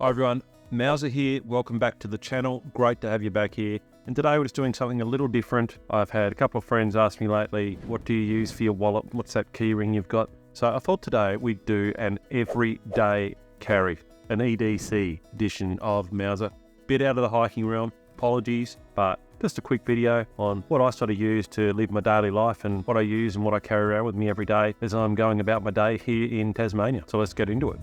Hi everyone, Mauser here. Welcome back to the channel. Great to have you back here. And today we're just doing something a little different. I've had a couple of friends ask me lately, what do you use for your wallet? What's that key ring you've got? So I thought today we'd do an everyday carry, an EDC edition of Mauser. Bit out of the hiking realm, apologies, but just a quick video on what I sort of use to live my daily life and what I use and what I carry around with me every day as I'm going about my day here in Tasmania. So let's get into it.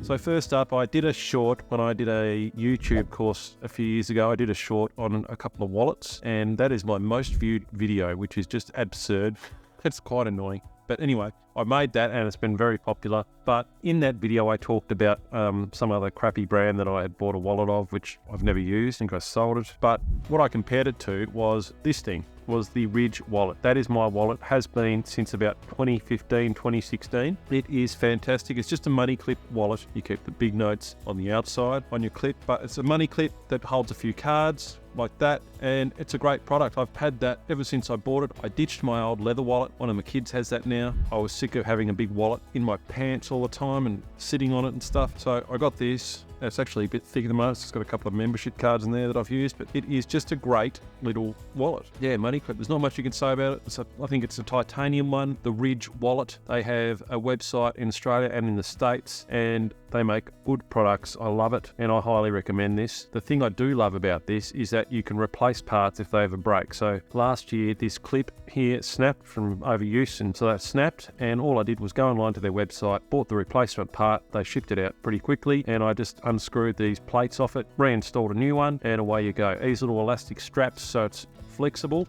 So first up, I did a short when I did a YouTube course a few years ago. I did a short on a couple of wallets, and that is my most viewed video, which is just absurd. It's quite annoying. But anyway, I made that and it's been very popular. But in that video, I talked about some other crappy brand that I had bought a wallet of, which I've never used and I sold it. But what I compared it to was this thing, was the Ridge wallet. That is my wallet, has been since about 2015, 2016. It is fantastic. It's just a money clip wallet. You keep the big notes on the outside on your clip, but it's a money clip that holds a few cards like that, and it's a great product. I've had that ever since I bought it. I ditched my old leather wallet. One of my kids has that now. I was sick of having a big wallet in my pants all the time and sitting on it and stuff. So I got this. It's actually a bit thicker than most. It's got a couple of membership cards in there that I've used, but it is just a great little wallet. Yeah, money clip. There's not much you can say about it. I think it's a titanium one, the Ridge wallet. They have a website in Australia and in the States, and they make good products. I love it, and I highly recommend this. The thing I do love about this is that you can replace parts if they ever break. So last year, this clip here snapped from overuse, and so that snapped, and all I did was go online to their website, bought the replacement part. They shipped it out pretty quickly, and I just unscrewed these plates off it, reinstalled a new one, and away you go. These little elastic straps, so it's flexible,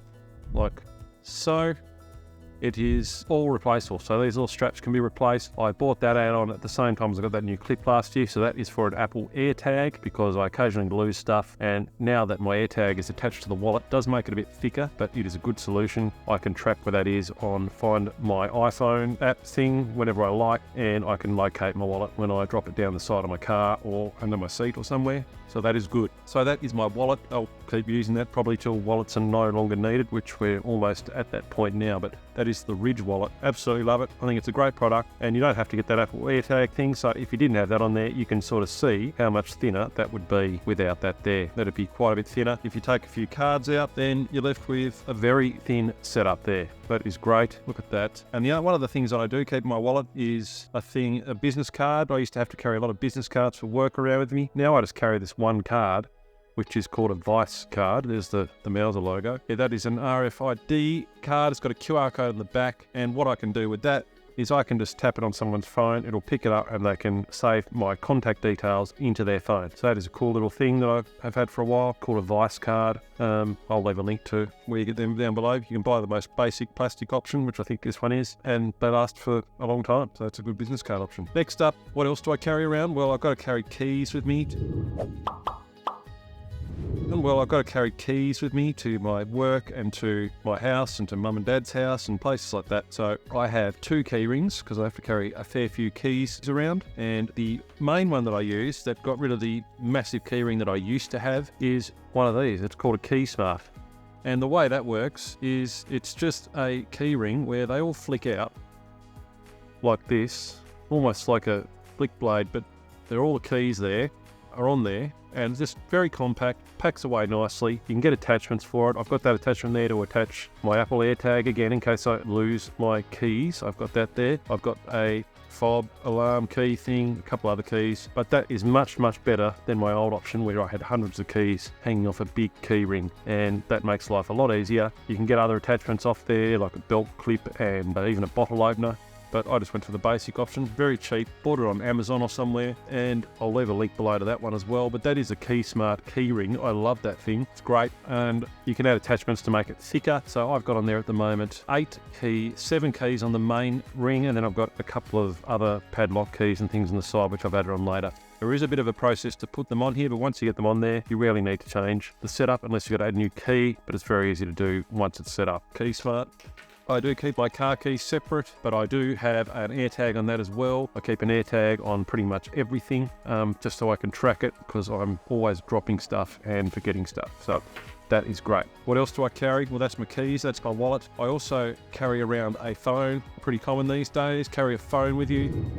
like so. It is all replaceable, so these little straps can be replaced. I bought that add-on at the same time as I got that new clip last year, so that is for an Apple Airtag, because I occasionally lose stuff, and now that my Airtag is attached to the wallet, it does make it a bit thicker, but it is a good solution. I can track where that is on Find My iPhone app thing whenever I like, and I can locate my wallet when I drop it down the side of my car or under my seat or somewhere, so that is good. So that is my wallet. I'll keep using that probably till wallets are no longer needed, which we're almost at that point now, but that is the Ridge wallet. Absolutely love it. I think it's a great product, and you don't have to get that Apple Airtag thing, so if you didn't have that on there, you can sort of see how much thinner that would be without that there. That'd be quite a bit thinner. If you take a few cards out, then you're left with a very thin setup there. That is great. Look at that. And one of the things that I do keep in my wallet is a business card. I used to have to carry a lot of business cards for work around with me. Now I just carry this one card, which is called a Vice card. There's the Mauser logo. Yeah, that is an RFID card. It's got a QR code on the back, and what I can do with that is I can just tap it on someone's phone, it'll pick it up, and they can save my contact details into their phone. So that is a cool little thing that I've had for a while, called a Vice card. I'll leave a link to where you get them down below. You can buy the most basic plastic option, which I think this one is, and they last for a long time, so it's a good business card option. Next up, what else do I carry around? Well, I've got to carry keys with me. I've got to carry keys with me to my work and to my house and to mum and dad's house and places like that. So I have 2 key rings because I have to carry a fair few keys around. And the main one that I use that got rid of the massive key ring that I used to have is one of these. It's called a Keysmart. And the way that works is it's just a key ring where they all flick out like this, almost like a flick blade, but they're all the keys there are on there, and it's just very compact, packs away nicely. You can get attachments for it. I've got that attachment there to attach my Apple Airtag again in case I lose my keys. I've got that there. I've got a fob alarm key thing, a couple other keys, but that is much, much better than my old option where I had hundreds of keys hanging off a big key ring, and that makes life a lot easier. You can get other attachments off there, like a belt clip and even a bottle opener. But I just went for the basic option, very cheap, bought it on Amazon or somewhere, and I'll leave a link below to that one as well. But that is a Keysmart Keyring. I love that thing, it's great, and you can add attachments to make it thicker. So I've got on there at the moment 7 keys on the main ring, and then I've got a couple of other padlock keys and things on the side which I've added on later. There is a bit of a process to put them on here, but once you get them on there, you rarely need to change the setup unless you've got to add a new key, but it's very easy to do once it's set up. Keysmart. I do keep my car keys separate, but I do have an AirTag on that as well. I keep an AirTag on pretty much everything, just so I can track it, because I'm always dropping stuff and forgetting stuff. So that is great. What else do I carry? Well, that's my keys, that's my wallet. I also carry around a phone, pretty common these days. Carry a phone with you.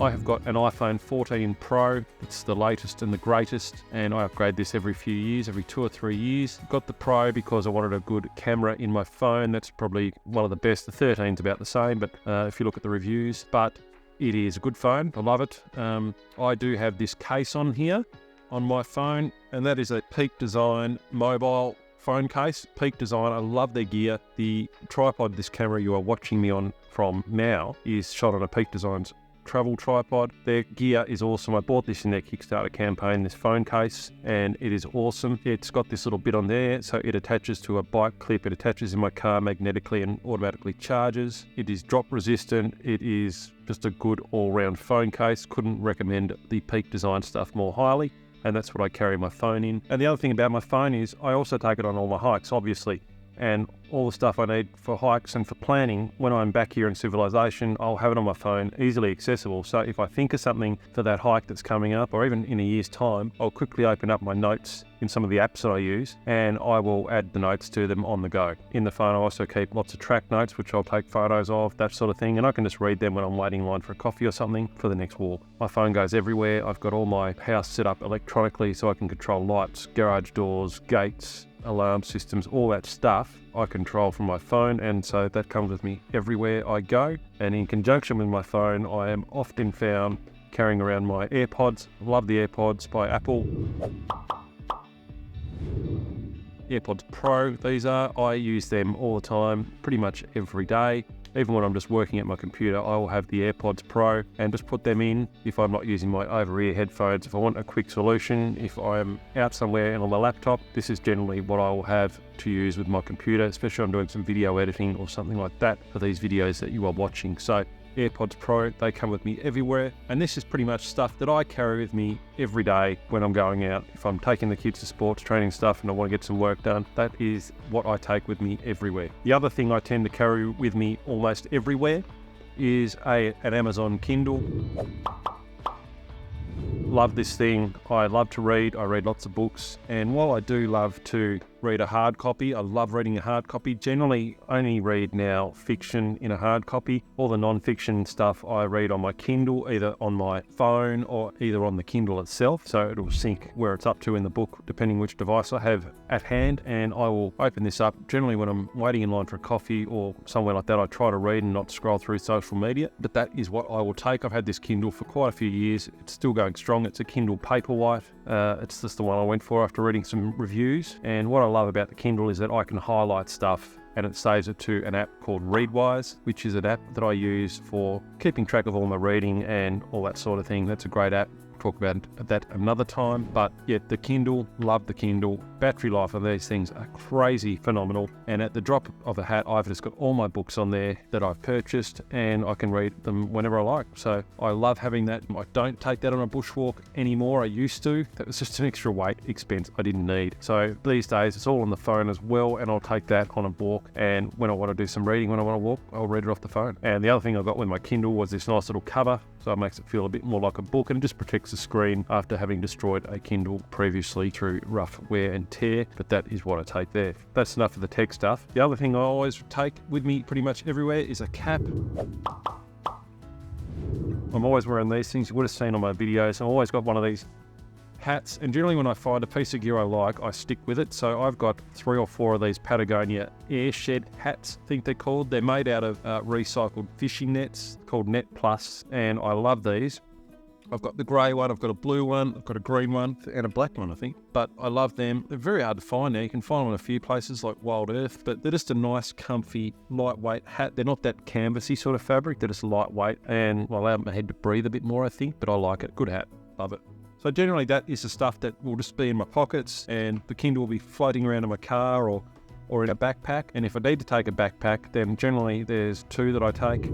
I have got an iPhone 14 Pro. It's the latest and the greatest, and I upgrade this every few years, every 2 or 3 years. Got the Pro because I wanted a good camera in my phone. That's probably one of the best. The 13's about the same, but if you look at the reviews, but it is a good phone. I love it. I do have this case on here on my phone, and that is a Peak Design mobile phone case. Peak Design, I love their gear. The tripod, this camera you are watching me on from now, is shot on a Peak Design's travel tripod. Their gear is awesome. I bought this in their Kickstarter campaign, this phone case, and it is awesome. It's got this little bit on there, so it attaches to a bike clip. It attaches in my car magnetically and automatically charges. It is drop resistant. It is just a good all-round phone case. Couldn't recommend the Peak Design stuff more highly, and that's what I carry my phone in. And the other thing about my phone is I also take it on all my hikes, obviously, and all the stuff I need for hikes and for planning. When I'm back here in civilization, I'll have it on my phone, easily accessible. So if I think of something for that hike that's coming up, or even in a year's time, I'll quickly open up my notes in some of the apps that I use, and I will add the notes to them on the go. In the phone, I also keep lots of track notes, which I'll take photos of, that sort of thing, and I can just read them when I'm waiting in line for a coffee or something for the next walk. My phone goes everywhere. I've got all my house set up electronically, so I can control lights, garage doors, gates, alarm systems, all that stuff I control from my phone, and so that comes with me everywhere I go. And in conjunction with my phone, I am often found carrying around my AirPods. I love the AirPods by Apple. Airpods Pro, these are. I use them all the time, pretty much every day. Even when I'm just working at my computer, I will have the AirPods Pro and just put them in if I'm not using my over-ear headphones. If I want a quick solution, if I'm out somewhere and on the laptop, this is generally what I will have to use with my computer, especially if I'm doing some video editing or something like that for these videos that you are watching. So AirPods Pro, they come with me everywhere, and this is pretty much stuff that I carry with me every day when I'm going out. If I'm taking the kids to sports training stuff and I want to get some work done, that is what I take with me everywhere. The other thing I tend to carry with me almost everywhere is an Amazon Kindle. Love this thing. I love to read. I read lots of books, and while I do love to read a hard copy, I love reading a hard copy. Generally only read now fiction in a hard copy. All the non-fiction stuff I read on my Kindle, either on my phone or either on the Kindle itself, so it'll sync where it's up to in the book depending which device I have at hand. And I will open this up generally when I'm waiting in line for a coffee or somewhere like that. I try to read and not scroll through social media, but that is what I will take. I've had this Kindle for quite a few years. It's still going strong. It's a Kindle Paperwhite. It's just the one I went for after reading some reviews, and what I love about the Kindle is that I can highlight stuff and it saves it to an app called Readwise, which is an app that I use for keeping track of all my reading and all that sort of thing. That's a great app. Talk about that another time. But yeah, the Kindle, love the Kindle. Battery life of these things are crazy phenomenal, and at the drop of a hat I've just got all my books on there that I've purchased, and I can read them whenever I like. So I love having that. I don't take that on a bushwalk anymore. I used to. That was just an extra weight expense I didn't need. So these days it's all on the phone as well, and I'll take that on a walk, and when I want to do some reading, when I want to walk, I'll read it off the phone. And the other thing I got with my Kindle was this nice little cover, so it makes it feel a bit more like a book, and it just protects the screen after having destroyed a Kindle previously through rough wear and tear. But that is what I take there. That's enough of the tech stuff. The other thing I always take with me pretty much everywhere is a cap. I'm always wearing these things. You would have seen on my videos. I've always got one of these hats, and generally when I find a piece of gear I like, I stick with it. So I've got 3 or 4 of these Patagonia Airshed hats, I think they're called. They're made out of recycled fishing nets called Net Plus, and I love these. I've got the grey one, I've got a blue one, I've got a green one, and a black one, I think. But I love them. They're very hard to find now. You can find them in a few places like Wild Earth, but they're just a nice, comfy, lightweight hat. They're not that canvassy sort of fabric. They're just lightweight and allow my head to breathe a bit more, I think. But I like it. Good hat. Love it. So generally that is the stuff that will just be in my pockets, and the Kindle will be floating around in my car or in a backpack. And if I need to take a backpack, then generally there's 2 that I take.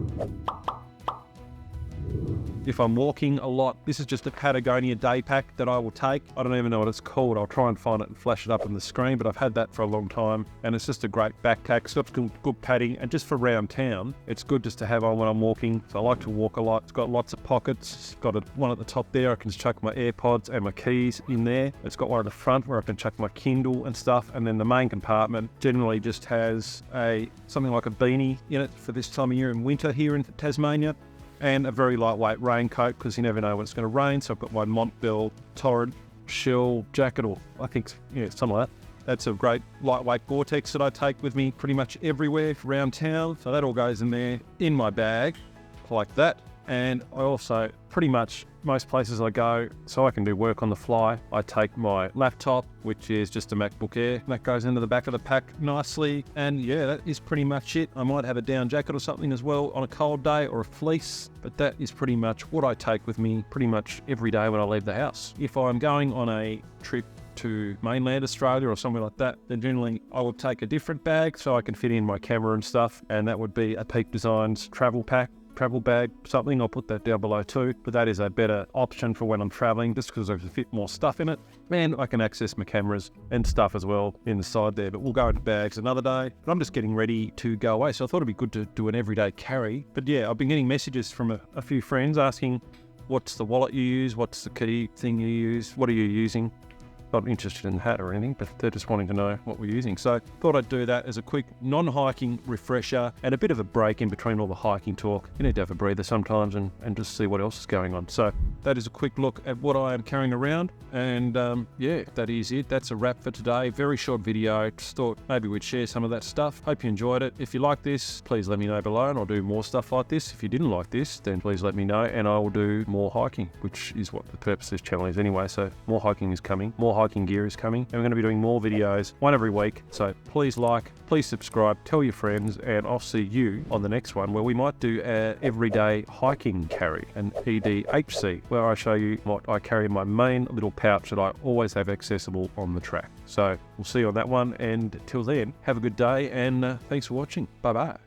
If I'm walking a lot, this is just a Patagonia day pack that I will take. I don't even know what it's called. I'll try and find it and flash it up on the screen, but I've had that for a long time, and it's just a great backpack. It's got good padding, and just for around town, it's good just to have on when I'm walking. So I like to walk a lot. It's got lots of pockets. It's got one at the top there. I can just chuck my AirPods and my keys in there. It's got one at the front where I can chuck my Kindle and stuff, and then the main compartment generally just has something like a beanie in it for this time of year in winter here in Tasmania. and a very lightweight raincoat because you never know when it's going to rain. So I've got my Montbell Torrent Shell jacket, or I think, yeah, something like that. That's a great lightweight Gore-Tex that I take with me pretty much everywhere around town. So that all goes in there in my bag like that. And I also, pretty much most places I go, so I can do work on the fly, I take my laptop, which is just a MacBook Air. That goes into the back of the pack nicely. And yeah, that is pretty much it. I might have a down jacket or something as well on a cold day, or a fleece, but that is pretty much what I take with me pretty much every day when I leave the house. If I'm going on a trip to mainland Australia or somewhere like that, then generally I will take a different bag so I can fit in my camera and stuff, and that would be a Peak Designs travel bag, something. I'll put that down below too, but that is a better option for when I'm traveling, just because I can fit more stuff in it, and I can access my cameras and stuff as well inside there. But we'll go into bags another day. But I'm just getting ready to go away, so I thought it'd be good to do an everyday carry. But yeah, I've been getting messages from a few friends asking, what's the wallet you use, what's the key thing you use, what are you using? Not interested in that or anything, but they're just wanting to know what we're using. So thought I'd do that as a quick non-hiking refresher and a bit of a break in between all the hiking talk. You need to have a breather sometimes and just see what else is going on. So that is a quick look at what I am carrying around. And yeah, that is it. That's a wrap for today. Very short video. Just thought maybe we'd share some of that stuff. Hope you enjoyed it. If you like this, please let me know below and I'll do more stuff like this. If you didn't like this, then please let me know and I will do more hiking, which is what the purpose of this channel is anyway. So more hiking is coming. More hiking gear is coming, and we're going to be doing more videos, one every week. So please like, please subscribe, tell your friends, and I'll see you on the next one, where we might do an everyday hiking carry, an EDHC, where I show you what I carry in my main little pouch that I always have accessible on the track. So we'll see you on that one, and till then, have a good day, and thanks for watching. Bye bye.